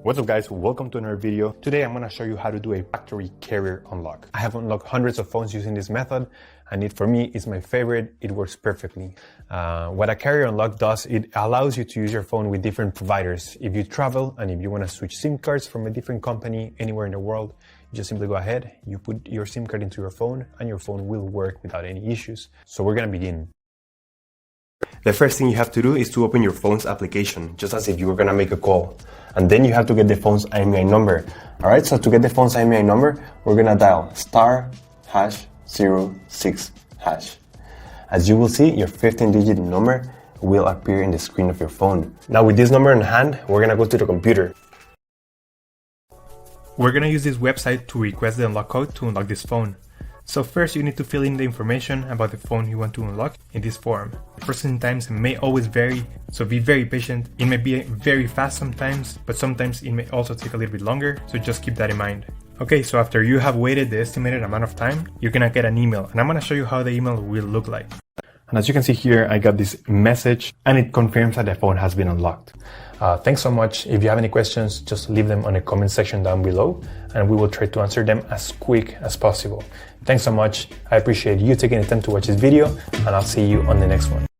What's up guys, welcome to another video. Today I'm going to show you how to do a factory carrier unlock. I have unlocked hundreds of phones using this method and for me it's my favorite. It works perfectly. What a carrier unlock does, it allows you to use your phone with different providers. If you travel and if you want to switch SIM cards from a different company anywhere in the world, you just simply go ahead, you put your SIM card into your phone and your phone will work without any issues. So we're going to begin. The first thing you have to do is to open your phone's application, just as if you were gonna make a call. And then you have to get the phone's IMEI number. Alright, so to get the phone's IMEI number, we're gonna dial *#06#. As you will see, your 15-digit number will appear in the screen of your phone. Now with this number in hand, we're gonna go to the computer. We're gonna use this website to request the unlock code to unlock this phone. So first you need to fill in the information about the phone you want to unlock in this form. Processing times may always vary, so be very patient. It may be very fast sometimes, but sometimes it may also take a little bit longer, so just keep that in mind. Okay, so after you have waited the estimated amount of time, you're gonna get an email, and I'm gonna show you how the email will look like. And as you can see here, I got this message and it confirms that the phone has been unlocked. Thanks so much. If you have any questions, just leave them on the comment section down below and we will try to answer them as quick as possible. Thanks so much. I appreciate you taking the time to watch this video and I'll see you on the next one.